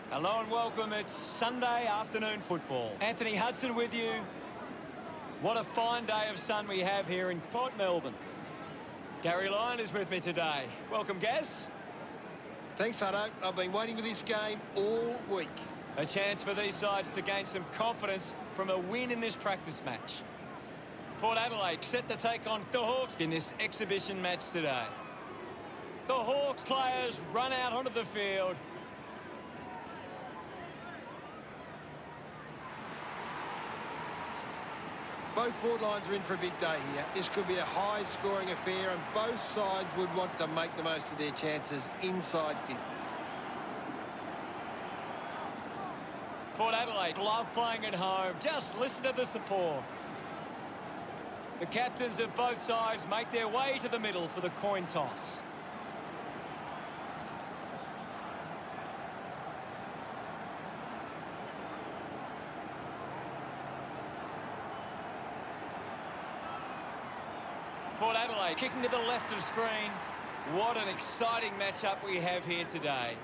Hello and welcome. It's Sunday afternoon football. Anthony Hudson with you. What a fine day of sun we have here in Port Melbourne. Gary Lyon is with me today. Welcome, Gaz. Thanks, Hutto. I've been waiting for this game all week. A chance for these sides to gain some confidence from a win in this practice match. Port Adelaide set to take on the Hawks in this exhibition match today. The Hawks players run out onto the field. Both forward lines are in for a big day here. This could be a high-scoring affair, and both sides would want to make the most of their chances inside 50. Port Adelaide love playing at home. Just listen to the support. The captains of both sides make their way to the middle for the coin toss. Port Adelaide kicking to the left of screen. What an exciting matchup we have here today.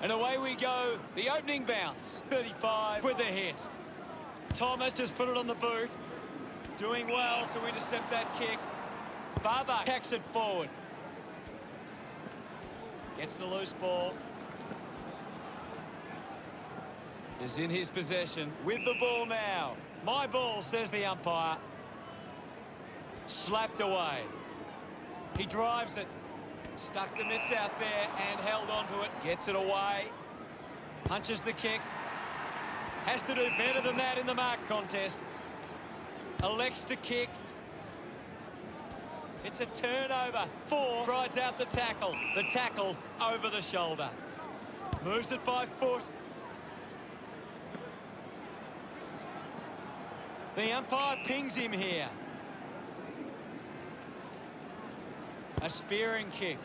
And away we go. The opening bounce. 35 with a hit. Thomas just put it on the boot. Doing well to intercept that kick. Barber kicks it forward. Gets the loose ball. Is in his possession with the ball now. My ball, says the umpire. Slapped away. He drives it. Stuck the mitts out there and held onto it. Gets it away. Punches the kick. Has to do better than that in the mark contest. Elects to kick. It's a turnover. 4 rides out the tackle. The tackle over the shoulder. Moves it by foot. The umpire pings him here. A spearing kick.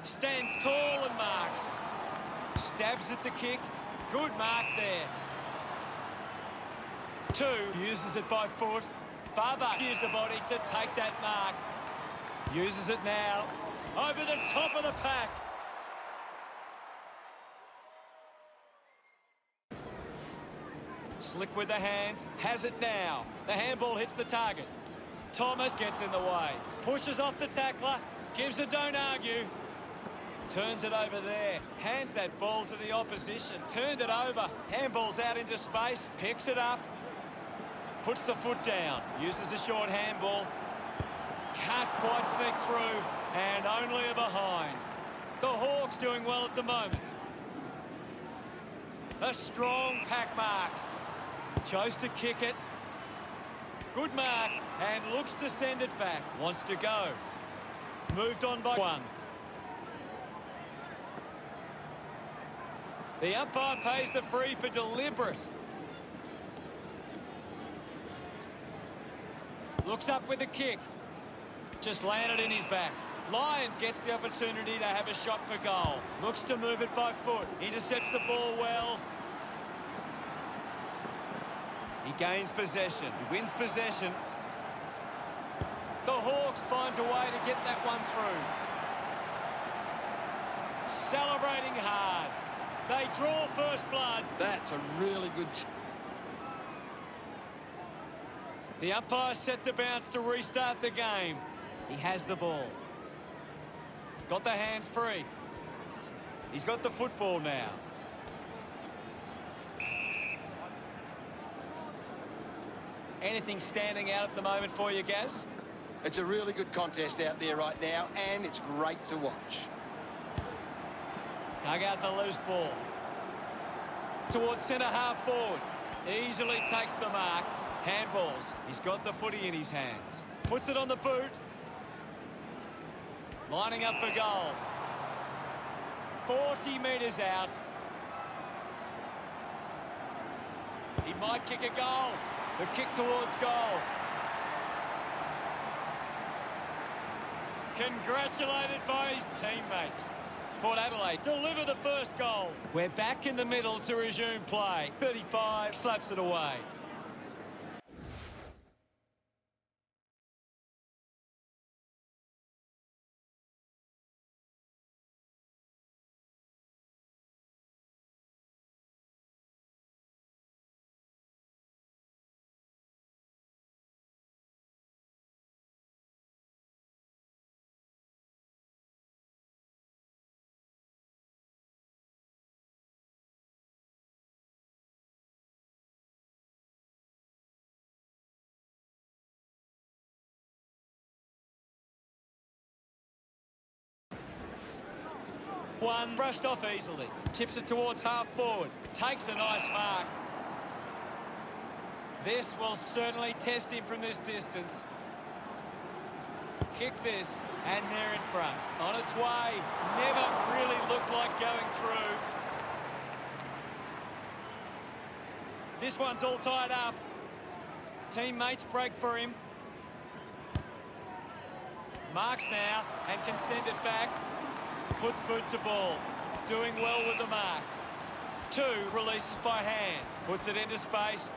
Stands tall and marks. Stabs at the kick. Good mark there. 2. Uses it by foot. Barber used the body to take that mark. Uses it now. Over the top of the pack. Slick with the hands. Has it now. The handball hits the target. Thomas gets in the way. Pushes off the tackler. Gives a don't argue. Turns it over there. Hands that ball to the opposition. Turned it over. Handball's out into space. Picks it up. Puts the foot down. Uses a short handball. Can't quite sneak through, and only a behind. The Hawks doing well at the moment. A strong pack mark. Chose to kick it. Good mark, and looks to send it back. Wants to go. Moved on by 1. The umpire pays the free for deliberate. Looks up with a kick. Just landed in his back. Lyons gets the opportunity to have a shot for goal. Looks to move it by foot. Intercepts the ball well. He gains possession. He wins possession. The Hawks finds a way to get that one through. Celebrating hard. They draw first blood. That's a really good... The umpire set the bounce to restart the game. He has the ball. Got the hands free. He's got the football now. Anything standing out at the moment for you, Gaz? It's a really good contest out there right now, and it's great to watch. Dug out the loose ball. Towards centre half forward. Easily takes the mark. Handballs. He's got the footy in his hands. Puts it on the boot. Lining up for goal. 40 metres out. He might kick a goal. The kick towards goal. Congratulated by his teammates. Port Adelaide deliver the first goal. We're back in the middle to resume play. 35 slaps it away. One brushed off easily. Chips it towards half forward. Takes a nice mark. This will certainly test him from this distance. Kick this, and they're in front. On its way. Never really looked like going through. This one's all tied up. Teammates break for him. Marks now and can send it back. Puts boot to ball. Doing well with the mark. Two releases by hand. Puts it into space.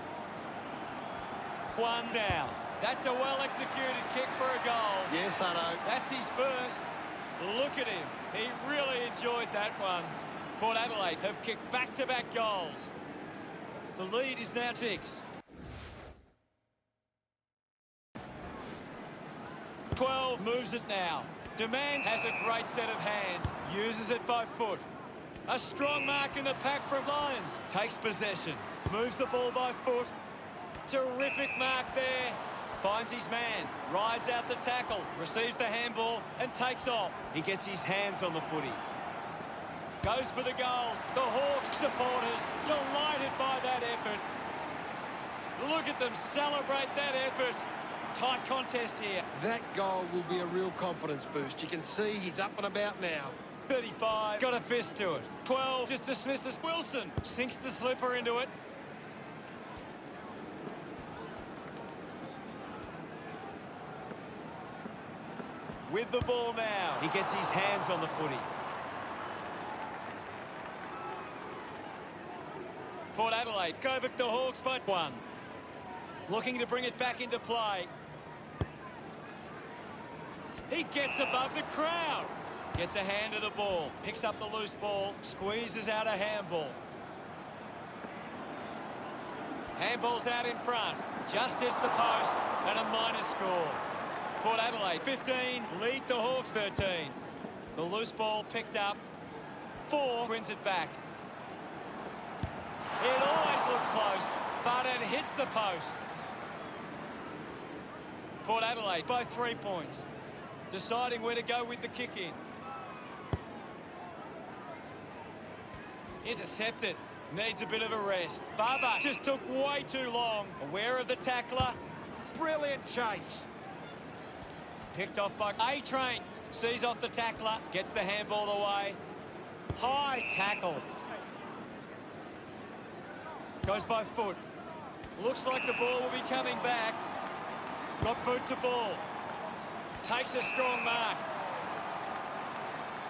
One down. That's a well-executed kick for a goal. Yes, I know. That's his first. Look at him. He really enjoyed that one. Port Adelaide have kicked back-to-back goals. The lead is now 6. 12 moves it now. Demand has a great set of hands. Uses it by foot. A strong mark in the pack from Lions. Takes possession. Moves the ball by foot. Terrific mark there. Finds his man. Rides out the tackle. Receives the handball and takes off. He gets his hands on the footy. Goes for the goals. The Hawks supporters delighted by that effort. Look at them celebrate that effort. Tight contest here. That goal will be a real confidence boost. You can see he's up and about now. 35, got a fist to it. 12, just dismisses Wilson. Sinks the slipper into it. With the ball now. He gets his hands on the footy. Port Adelaide, Kovac the Hawks by 1. Looking to bring it back into play. He gets above the crowd. Gets a hand of the ball. Picks up the loose ball. Squeezes out a handball. Handball's out in front. Just hits the post and a minor score. Port Adelaide 15, lead the Hawks 13. The loose ball picked up. 4 wins it back. It always looked close, but it hits the post. Port Adelaide by 3 points. Deciding where to go with the kick in. Intercepted. Needs a bit of a rest. Baba just took way too long. Aware of the tackler. Brilliant chase. Picked off by A-Train. Sees off the tackler. Gets the handball away. High tackle. Goes by foot. Looks like the ball will be coming back. Got boot to ball. Takes a strong mark.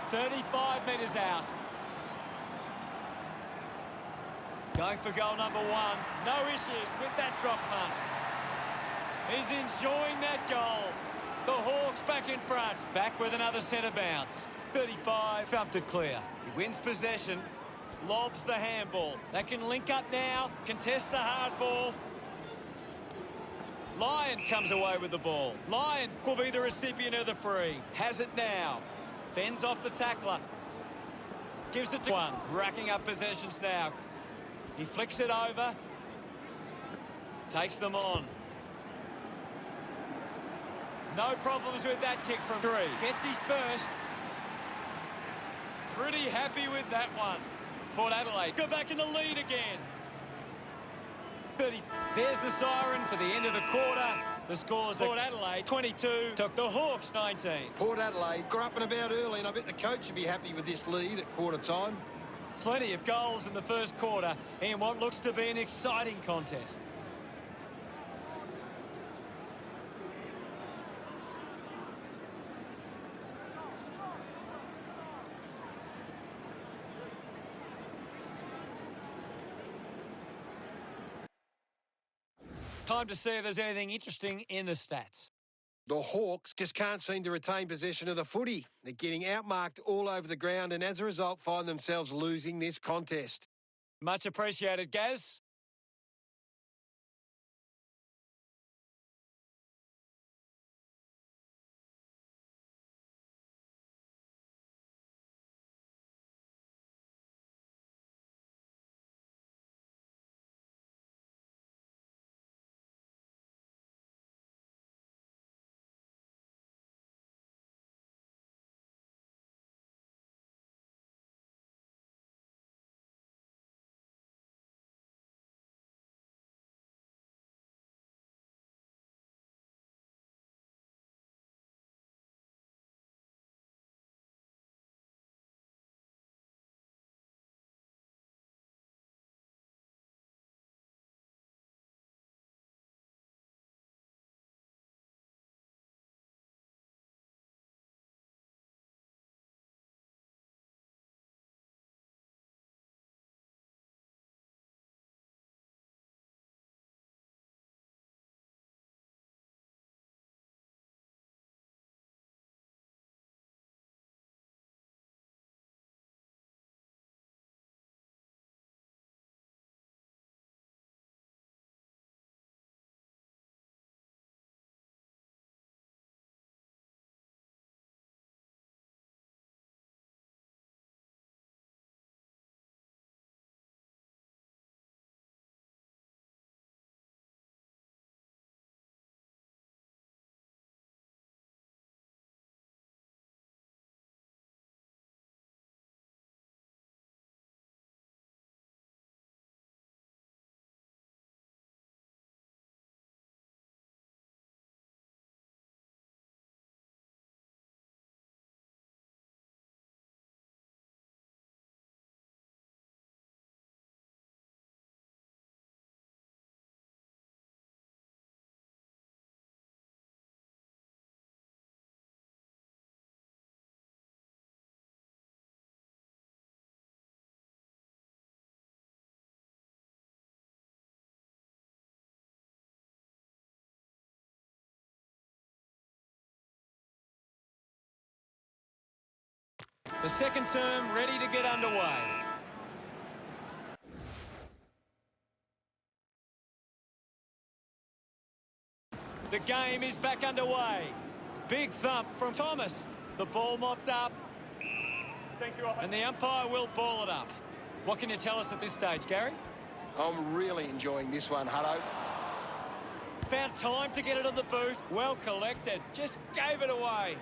35 metres out. Going for goal number 1. No issues with that drop punt. He's enjoying that goal. The Hawks back in front. Back with another centre bounce. 35. Thumped it clear. He wins possession. Lobs the handball. They can link up now. Contest the hard ball. Lions comes away with the ball. Lions will be the recipient of the free. Has it now. Fends off the tackler. Gives it to 1. Racking up possessions now. He flicks it over. Takes them on. No problems with that kick from 3. Gets his first. Pretty happy with that one. Port Adelaide go back in the lead again. 30. There's the siren for the end of the quarter. The score's Port Adelaide 22 took the Hawks 19. Port Adelaide got up and about early, and I bet the coach would be happy with this lead at quarter time. Plenty of goals in the first quarter in what looks to be an exciting contest. Time to see if there's anything interesting in the stats. The Hawks just can't seem to retain possession of the footy. They're getting outmarked all over the ground and as a result find themselves losing this contest. Much appreciated, Gaz. The second term ready to get underway. The game is back underway. Big thump from Thomas. The ball mopped up. And the umpire will ball it up. What can you tell us at this stage, Gary? I'm really enjoying this one, Hutto. Found time to get it on the boot. Well collected. Just gave it away.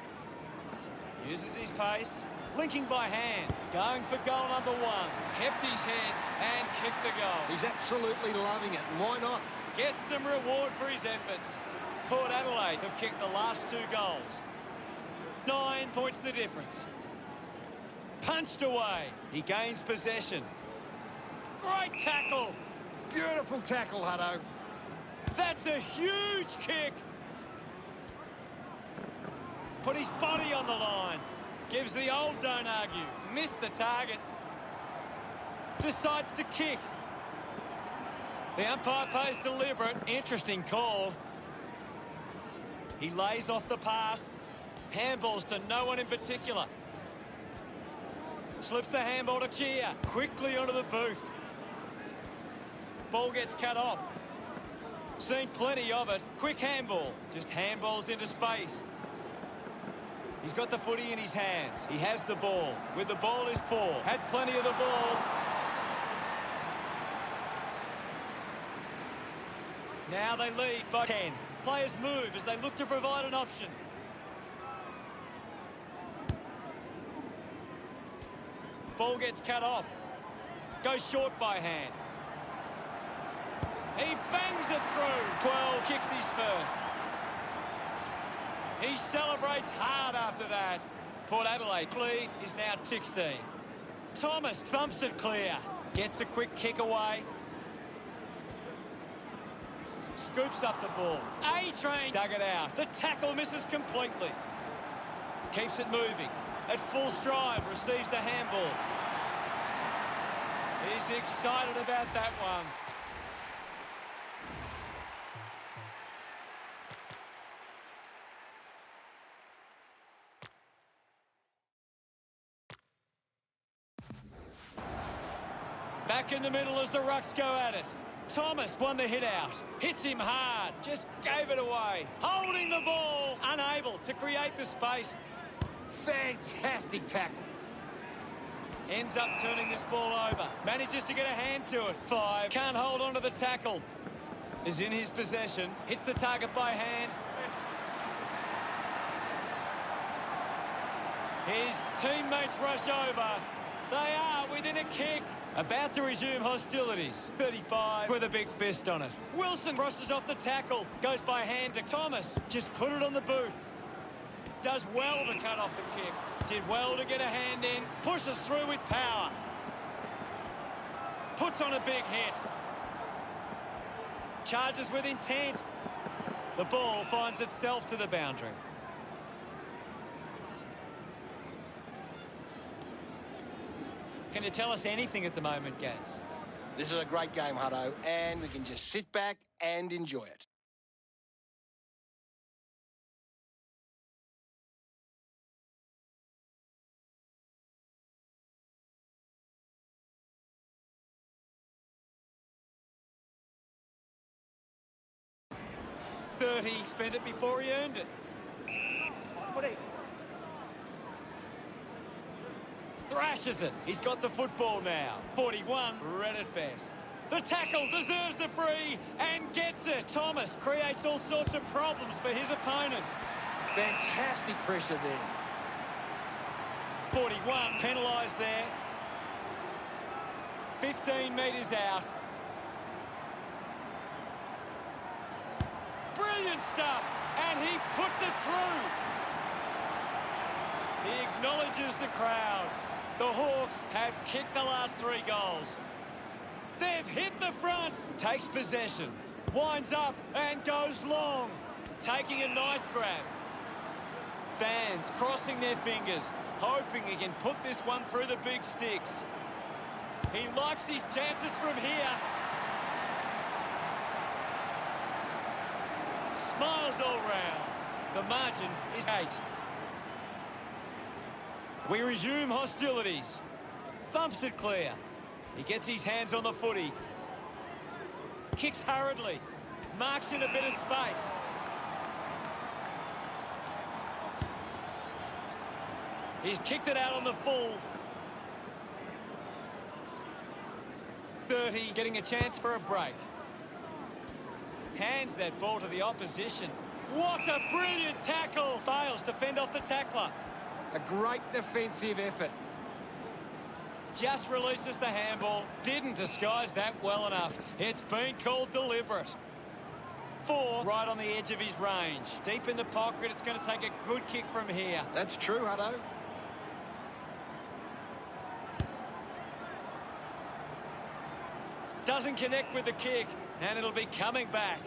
Uses his pace. Linking by hand. Going for goal number one. Kept his head and kicked the goal. He's absolutely loving it. And why not? Gets some reward for his efforts. Port Adelaide have kicked the last 2 goals. 9 points the difference. Punched away. He gains possession. Great tackle. Beautiful tackle, Hutto. That's a huge kick. Put his body on the line. Gives the old don't argue. Missed the target. Decides to kick. The umpire plays deliberate. Interesting call. He lays off the pass. Handballs to no one in particular. Slips the handball to Chia. Quickly onto the boot. Ball gets cut off. Seen plenty of it. Quick handball. Just handballs into space. He's got the footy in his hands. He has the ball. With the ball is 4. Had plenty of the ball. Now they lead by 10. Players move as they look to provide an option. Ball gets cut off. Goes short by hand. He bangs it through. 12 kicks his first. He celebrates hard after that. Port Adelaide lead is now 16. Thomas thumps it clear. Gets a quick kick away. Scoops up the ball. A-Train dug it out. The tackle misses completely. Keeps it moving. At full stride, receives the handball. He's excited about that one. Back in the middle as the Rucks go at it. Thomas won the hit out. Hits him hard. Just gave it away. Holding the ball. Unable to create the space. Fantastic tackle. Ends up turning this ball over. Manages to get a hand to it. 5. Can't hold on to the tackle. Is in his possession. Hits the target by hand. His teammates rush over. They are within a kick. About to resume hostilities. 35 with a big fist on it. Wilson crosses off the tackle. Goes by hand to Thomas. Just put it on the boot. Does well to cut off the kick. Did well to get a hand in. Pushes through with power. Puts on a big hit. Charges with intent. The ball finds itself to the boundary. Can you tell us anything at the moment, Gaz? This is a great game, Hutto, and we can just sit back and enjoy it. He spent it before he earned it. Thrashes it. He's got the football now. 41, red at best. The tackle deserves the free and gets it. Thomas creates all sorts of problems for his opponents. Fantastic pressure there. 41, penalised there. 15 metres out. Brilliant stuff, and he puts it through. He acknowledges the crowd. The Hawks have kicked the last 3 goals. They've hit the front. Takes possession. Winds up and goes long. Taking a nice grab. Fans crossing their fingers, hoping he can put this one through the big sticks. He likes his chances from here. Smiles all round. The margin is 8. We resume hostilities. Thumps it clear. He gets his hands on the footy. Kicks hurriedly. Marks in a bit of space. He's kicked it out on the full. 30, getting a chance for a break. Hands that ball to the opposition. What a brilliant tackle! Fails to fend off the tackler. A great defensive effort. Just releases the handball. Didn't disguise that well enough. It's been called deliberate. 4, right on the edge of his range. Deep in the pocket, it's going to take a good kick from here. That's true, Hutto. Doesn't connect with the kick, and it'll be coming back.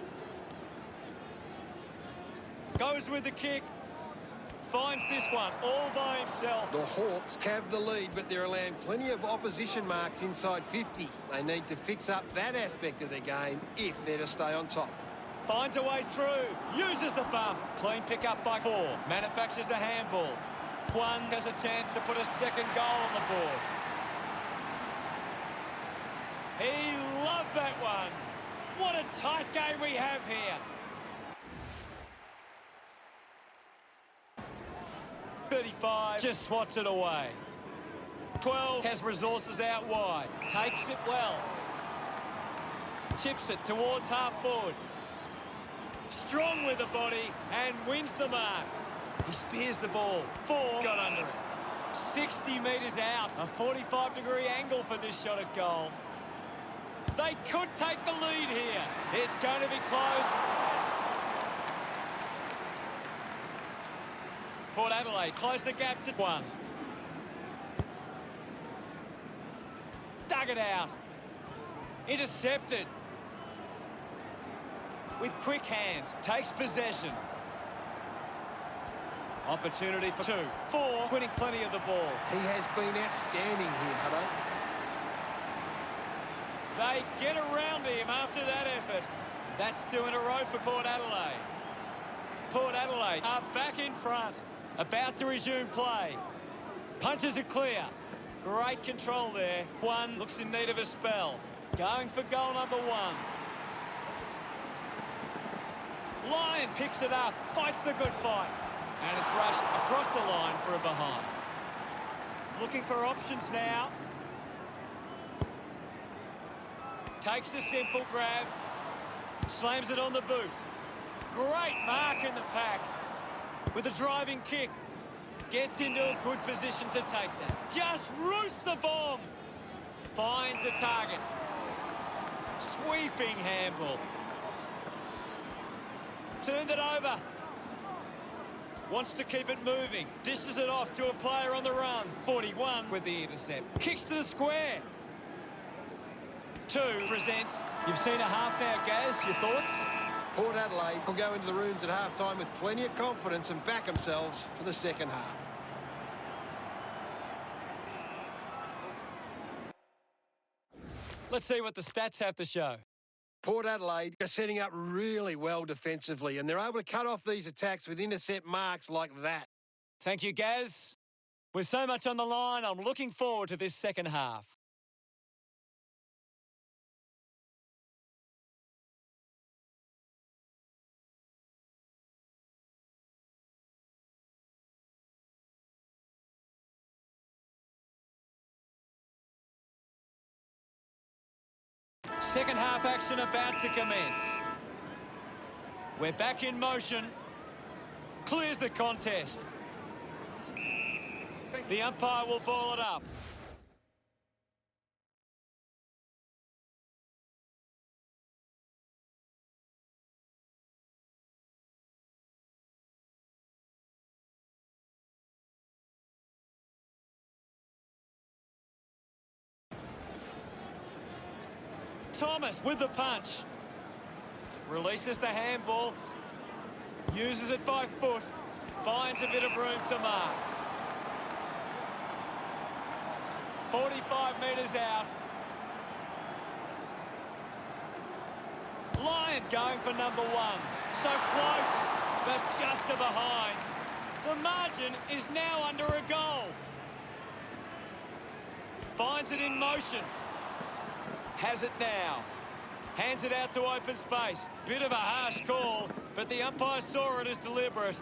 Goes with the kick. Finds this one all by himself. The Hawks have the lead, but they're allowing plenty of opposition marks inside 50. They need to fix up that aspect of their game if they're to stay on top. Finds a way through. Uses the bump. Clean pick up by 4. Manufactures the handball. 1 has a chance to put a second goal on the board. He loved that one. What a tight game we have here. 35 just swats it away. 12 has resources out wide. Takes it well. Chips it towards half forward. Strong with the body and wins the mark. He spears the ball. 4 got under it. 60 metres out. A 45-degree angle for this shot at goal. They could take the lead here. It's going to be close. Port Adelaide close the gap to 1. Dug it out. Intercepted. With quick hands. Takes possession. Opportunity for 2. 4 winning plenty of the ball. He has been outstanding here, Hutto. They get around him after that effort. That's 2 in a row for Port Adelaide. Port Adelaide are back in front. About to resume play. Punches it clear. Great control there. 1 looks in need of a spell. Going for goal number 1. Lyons picks it up. Fights the good fight. And it's rushed across the line for a behind. Looking for options now. Takes a simple grab. Slams it on the boot. Great mark in the pack. With a driving kick. Gets into a good position to take that. Just roosts the bomb. Finds a target. Sweeping handball. Turned it over. Wants to keep it moving. Dishes it off to a player on the run. 41 with the intercept. Kicks to the square. 2 presents. You've seen a half now, Gaz. Your thoughts? Port Adelaide will go into the rooms at half-time with plenty of confidence and back themselves for the second half. Let's see what the stats have to show. Port Adelaide are setting up really well defensively, and they're able to cut off these attacks with intercept marks like that. Thank you, Gaz. With so much on the line, I'm looking forward to this second half. Second half action about to commence. We're back in motion. Clears the contest. The umpire will ball it up. Thomas with the punch. Releases the handball. Uses it by foot. Finds a bit of room to mark. 45 metres out. Lions going for number 1. So close, but just to behind. The margin is now under a goal. Finds it in motion. Has it now. Hands it out to open space. Bit of a harsh call, but the umpire saw it as deliberate.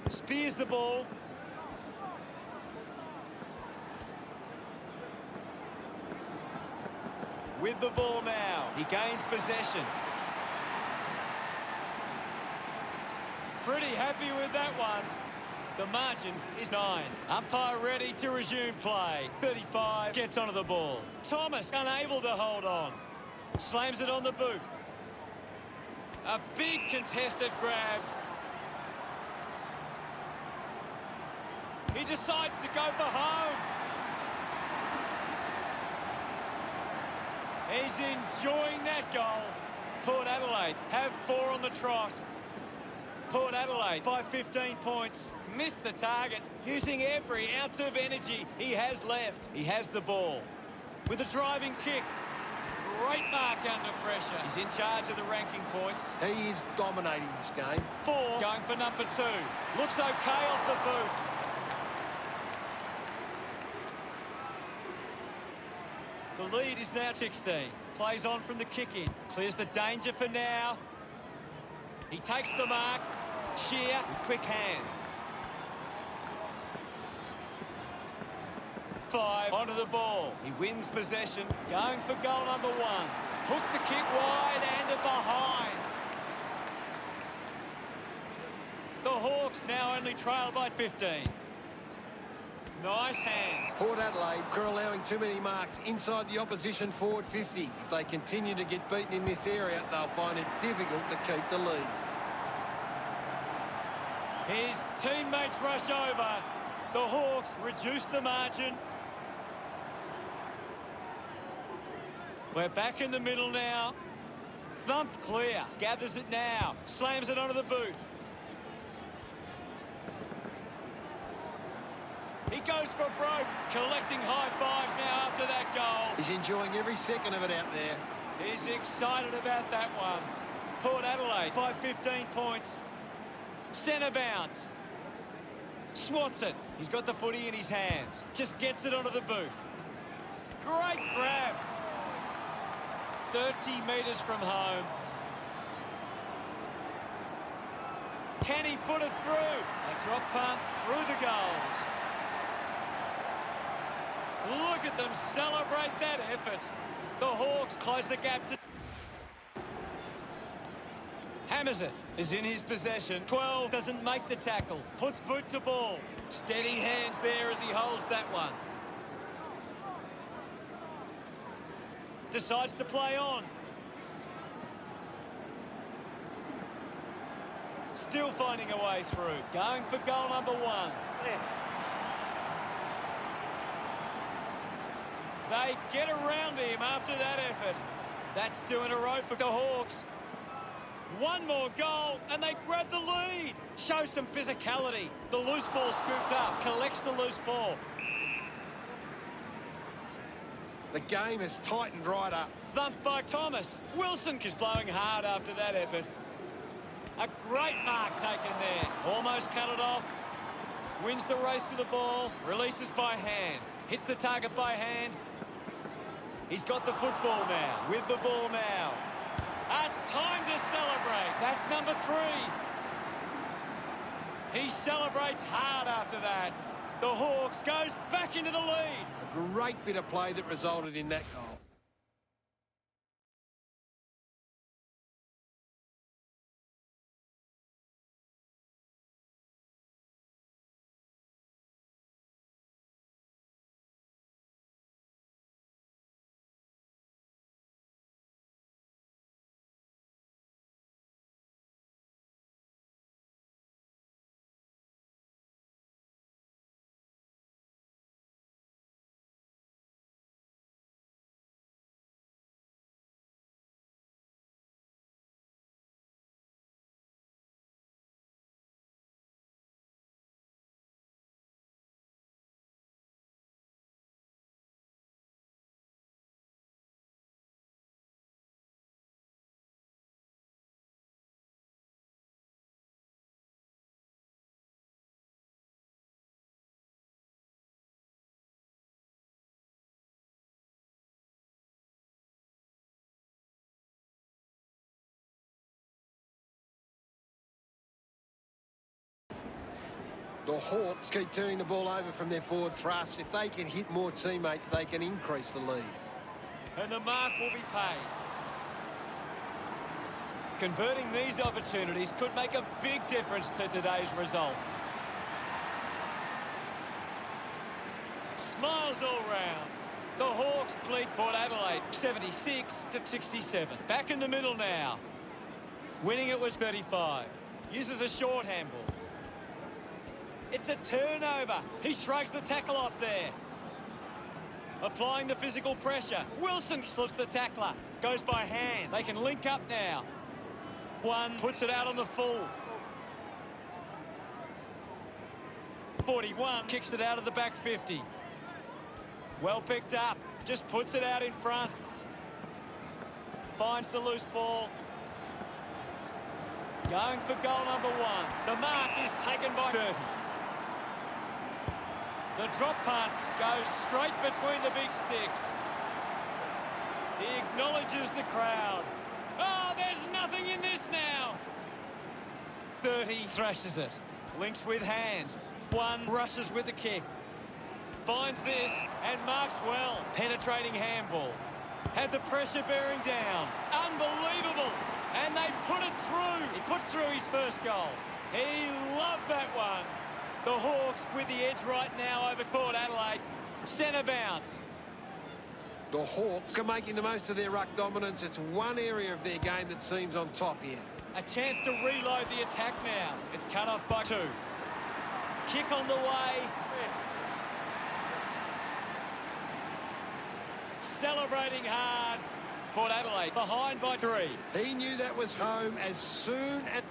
Spears the ball. With the ball now, he gains possession. Pretty happy with that one. The margin is 9. Umpire ready to resume play. 35 gets onto the ball. Thomas unable to hold on. Slams it on the boot. A big contested grab. He decides to go for home. He's enjoying that goal. Port Adelaide have 4 on the trot. Port Adelaide by 15 points. Missed the target, using every ounce of energy he has left. He has the ball. With a driving kick. Great mark under pressure. He's in charge of the ranking points. He is dominating this game. 4 going for number 2. Looks okay off the boot. The lead is now 16. Plays on from the kick-in. Clears the danger for now. He takes the mark. Shear with quick hands. 5 onto the ball. He wins possession. Going for goal number 1. Hook the kick wide and a behind. The Hawks now only trail by 15. Nice hands. Port Adelaide are allowing too many marks inside the opposition forward 50. If they continue to get beaten in this area, they'll find it difficult to keep the lead. His teammates rush over. The Hawks reduce the margin. We're back in the middle now. Thumped clear. Gathers it now. Slams it onto the boot. He goes for broke. Collecting high fives now after that goal. He's enjoying every second of it out there. He's excited about that one. Port Adelaide by 15 points. Centre bounce. Swats it. He's got the footy in his hands. Just gets it onto the boot. Great grab. 30 metres from home. Can he put it through? A drop punt through the goals. Look at them celebrate that effort. The Hawks close the gap to... Hammers it. Is in his possession. 12 doesn't make the tackle. Puts boot to ball. Steady hands there as he holds that one. Decides to play on. Still finding a way through. Going for goal number 1. Yeah. They get around him after that effort. That's 2 in a row for the Hawks. One more goal and they grab the lead. Show some physicality. The loose ball scooped up. Collects the loose ball. The game has tightened right up. Thumped by Thomas. Wilson is blowing hard after that effort. A great mark taken there. Almost cut it off. Wins the race to the ball. Releases by hand. Hits the target by hand. He's got the football now. With the ball now. A time to celebrate. That's number 3. He celebrates hard after that. The Hawks goes back into the lead. A great bit of play that resulted in that goal. The Hawks keep turning the ball over from their forward thrust. If they can hit more teammates, they can increase the lead. And the mark will be paid. Converting these opportunities could make a big difference to today's result. Smiles all round. The Hawks lead Port Adelaide 76-67. Back in the middle now. Winning it was 35. Uses a short handball. It's a turnover. He shrugs the tackle off there. Applying the physical pressure. Wilson slips the tackler. Goes by hand. They can link up now. One puts it out on the full. 41 kicks it out of the back 50. Well picked up. Just puts it out in front. Finds the loose ball. Going for goal number 1. The mark is taken by 30. The drop punt goes straight between the big sticks. He acknowledges the crowd. Oh, there's nothing in this now. 30 thrashes it. Links with hands. One rushes with the kick. Finds this and marks well. Penetrating handball. Had the pressure bearing down. Unbelievable. And they put it through. He puts through his first goal. He loved that one. The Hawks with the edge right now over Port Adelaide. Centre bounce. The Hawks are making the most of their ruck dominance. It's one area of their game that seems on top here. A chance to reload the attack now. It's cut off by 2. Kick on the way. Celebrating hard. Port Adelaide behind by 3. He knew that was home as soon as...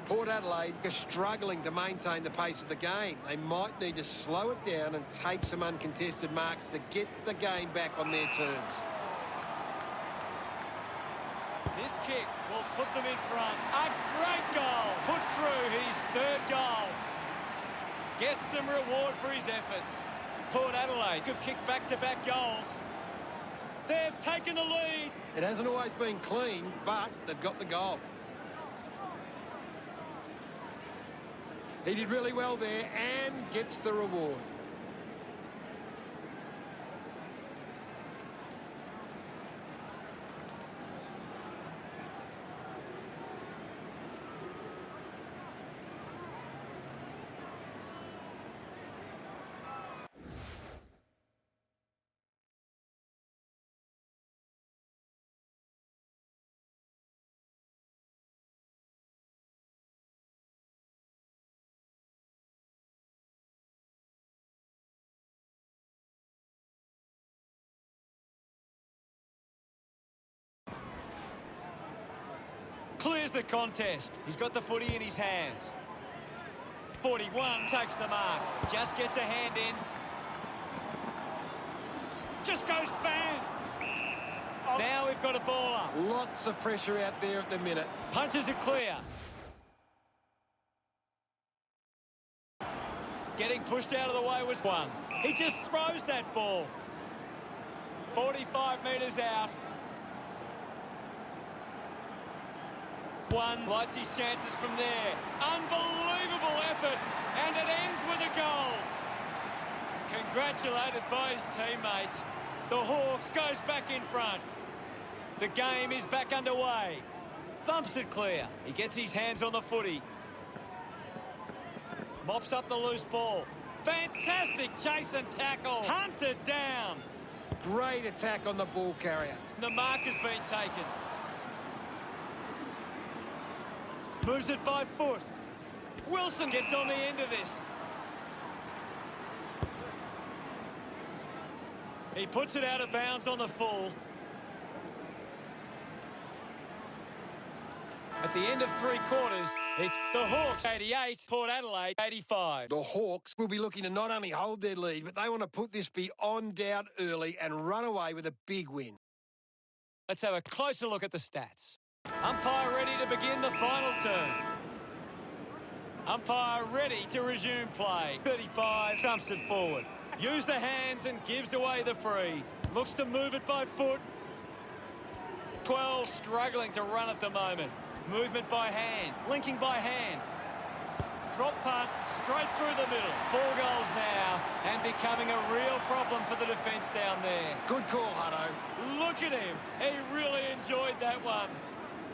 Port Adelaide are struggling to maintain the pace of the game. They might need to slow it down and take some uncontested marks to get the game back on their terms. This kick will put them in front. A great goal. Puts through his 3rd goal. Gets some reward for his efforts. Port Adelaide have kicked back-to-back goals. They've taken the lead. It hasn't always been clean, but they've got the goal. He did really well there and gets the reward. Clears the contest. He's got the footy in his hands. 41 takes the mark. Just gets a hand in. Just goes bang. Oh. Now we've got a ball up. Lots of pressure out there at the minute. Punches it clear. Getting pushed out of the way was 1. He just throws that ball. 45 metres out. 1 lights his chances from there. Unbelievable effort, and it ends with a goal. Congratulated by his teammates. The Hawks goes back in front. The game is back underway. Thumps it clear. He gets his hands on the footy. Mops up the loose ball. Fantastic chase and tackle. Hunted down. Great attack on the ball carrier. The mark has been taken. Moves it by foot. Wilson gets on the end of this. He puts it out of bounds on the full. At the end of 3 quarters, it's the Hawks 88, Port Adelaide 85. The Hawks will be looking to not only hold their lead, but they want to put this beyond doubt early and run away with a big win. Let's have a closer look at the stats. Umpire ready to begin the final turn. Umpire ready to resume play. 35 thumps it forward. Use the hands and gives away the free. Looks to move it by foot. 12 struggling to run at the moment. Movement by hand. Linking by hand. drop punt straight through the middle. 4 goals now and becoming a real problem for the defence down there. Good call, Hutto. Look at him. He really enjoyed that one.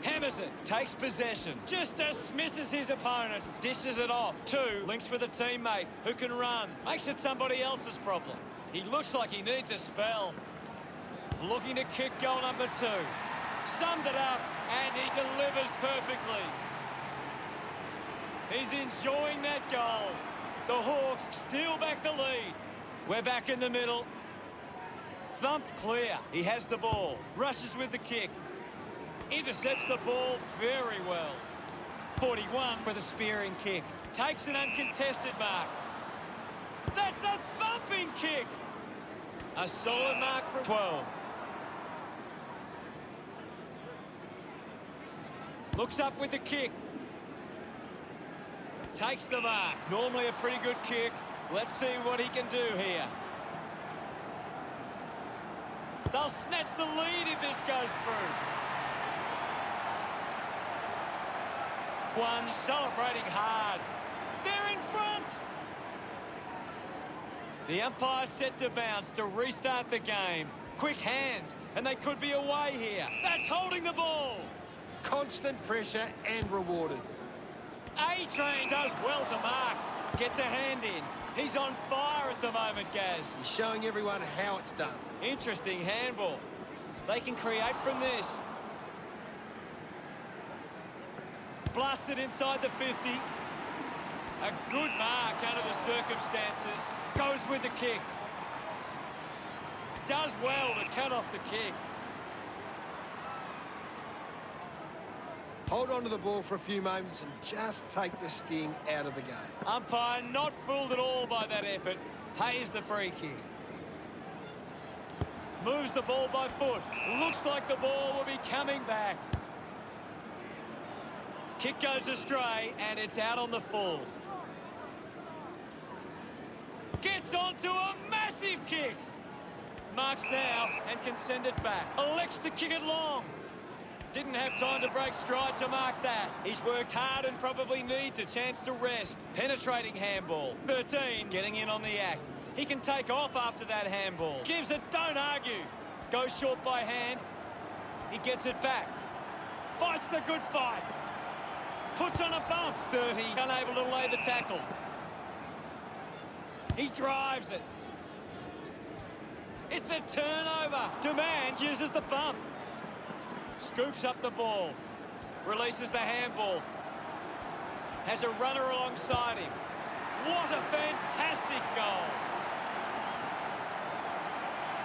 Hammers it, takes possession, just dismisses his opponent, dishes it off. 2, links with a teammate who can run, makes it somebody else's problem. He looks like he needs a spell. Looking to kick goal number 2. Summed it up, and he delivers perfectly. He's enjoying that goal. The Hawks steal back the lead. We're back in the middle. Thumped clear. He has the ball, rushes with the kick. Intercepts the ball very well. 41 for the spearing kick. Takes an uncontested mark. That's a thumping kick. A solid mark for 12. Looks up with the kick. Takes the mark. Normally a pretty good kick. Let's see what he can do here. They'll snatch the lead if this goes through. One celebrating hard. They're in front. The umpire set to bounce to restart the game. Quick hands, and they could be away here. That's holding the ball. Constant pressure and rewarded. A-Train does well to mark. Gets a hand in. He's on fire at the moment, Gaz. He's showing everyone how it's done. Interesting handball. They can create from this. Blasted inside the 50. A good mark under the circumstances. Goes with the kick. Does well to cut off the kick. Hold on to the ball for a few moments and just take the sting out of the game. Umpire not fooled at all by that effort. Pays the free kick. Moves the ball by foot. Looks like the ball will be coming back. Kick goes astray, and it's out on the full. Gets onto a massive kick. Marks now and can send it back. Elects to kick it long. Didn't have time to break stride to mark that. He's worked hard and probably needs a chance to rest. Penetrating handball. 13 getting in on the act. He can take off after that handball. Gives it, don't argue. Goes short by hand. He gets it back. Fights the good fight. Puts on a bump. 30, unable to lay the tackle. He drives it. It's a turnover. Demand uses the bump. Scoops up the ball. Releases the handball. Has a runner alongside him. What a fantastic goal.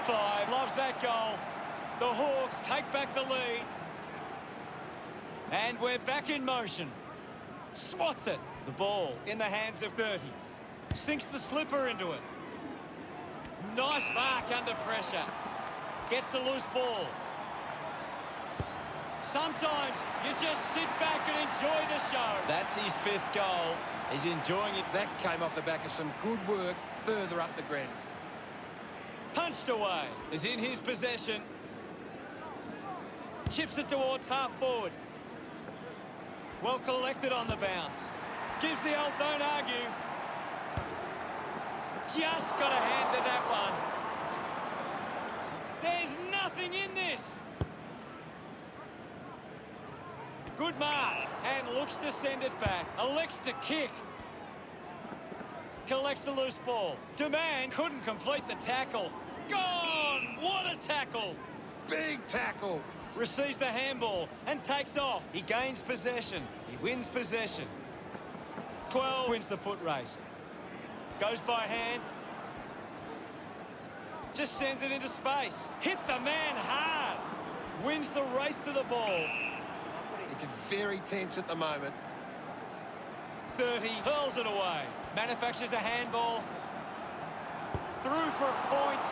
5 loves that goal. The Hawks take back the lead. And we're back in motion. Swats it. The ball in the hands of 30. Sinks the slipper into it. Nice mark under pressure. Gets the loose ball. Sometimes you just sit back and enjoy the show. That's his 5th goal. He's enjoying it. That came off the back of some good work further up the ground. Punched away. Is in his possession. Chips it towards half forward. Well collected on the bounce. Gives the old don't argue. Just got a hand to that one. There's nothing in this. Good mark, and looks to send it back. Elects to kick. Collects the loose ball. Demand couldn't complete the tackle. Gone! What a tackle! Big tackle. Receives the handball and takes off. He gains possession. He wins possession. 12 wins the foot race. Goes by hand. Just sends it into space. Hit the man hard. Wins the race to the ball. It's very tense at the moment. 30 hurls it away. Manufactures a handball. Through for a point.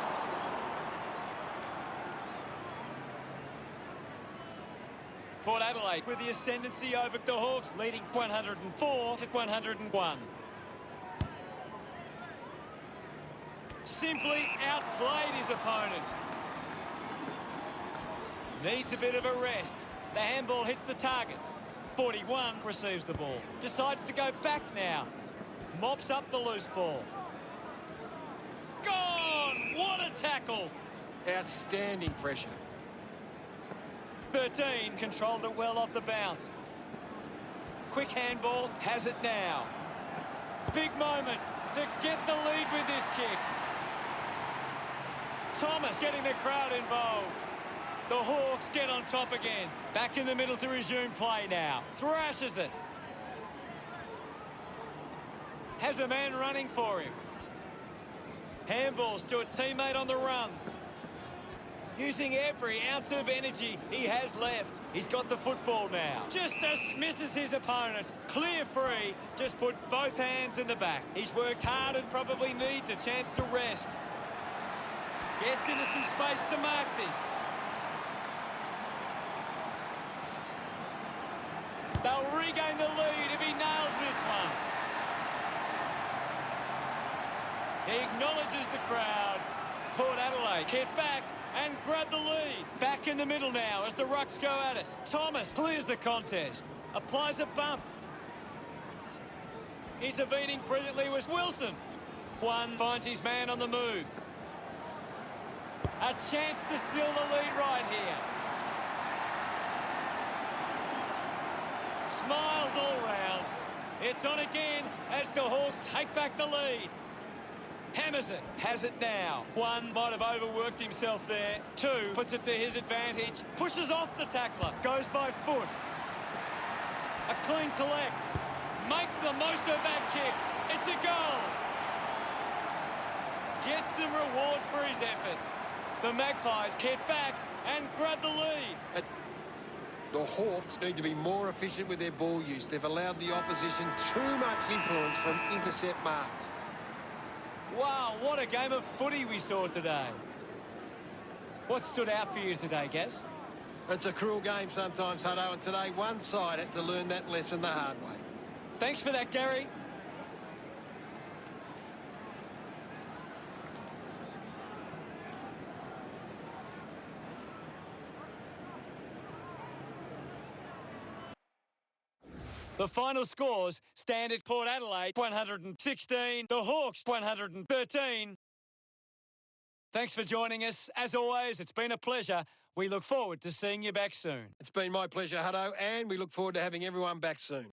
Port Adelaide with the ascendancy over the Hawks, leading 104 to 101. Simply outplayed his opponent. Needs a bit of a rest. The handball hits the target. 41 receives the ball. Decides to go back now. Mops up the loose ball. Gone! What a tackle! Outstanding pressure. 13 controlled it well off the bounce. Quick handball, has it now. Big moment to get the lead with this kick. Thomas getting the crowd involved. The Hawks get on top again. Back in the middle to resume play now. Thrashes it. Has a man running for him. Handballs to a teammate on the run. Using every ounce of energy he has left. He's got the football now. Just dismisses his opponent. Clear free. Just put both hands in the back. He's worked hard and probably needs a chance to rest. Gets into some space to mark this. They'll regain the lead if he nails this one. He acknowledges the crowd. Port Adelaide get back and grab the lead. Back in the middle now as the Rucks go at it. Thomas clears the contest. Applies a bump. Intervening brilliantly was Wilson. One finds his man on the move. A chance to steal the lead right here. Smiles all round. It's on again as the Hawks take back the lead. Hammers it, has it now. One might have overworked himself there. Two puts it to his advantage. Pushes off the tackler. Goes by foot. A clean collect. Makes the most of that kick. It's a goal. Gets some rewards for his efforts. The Magpies get back and grab the lead. The Hawks need to be more efficient with their ball use. They've allowed the opposition too much influence from intercept marks. Wow, what a game of footy we saw today. What stood out for you today, Gaz? It's a cruel game sometimes, Hutto, and today one side had to learn that lesson the hard way. Thanks for that, Gary. The final scores stand at Port Adelaide 116, the Hawks 113. Thanks for joining us. As always, it's been a pleasure. We look forward to seeing you back soon. It's been my pleasure, Hutto, and we look forward to having everyone back soon.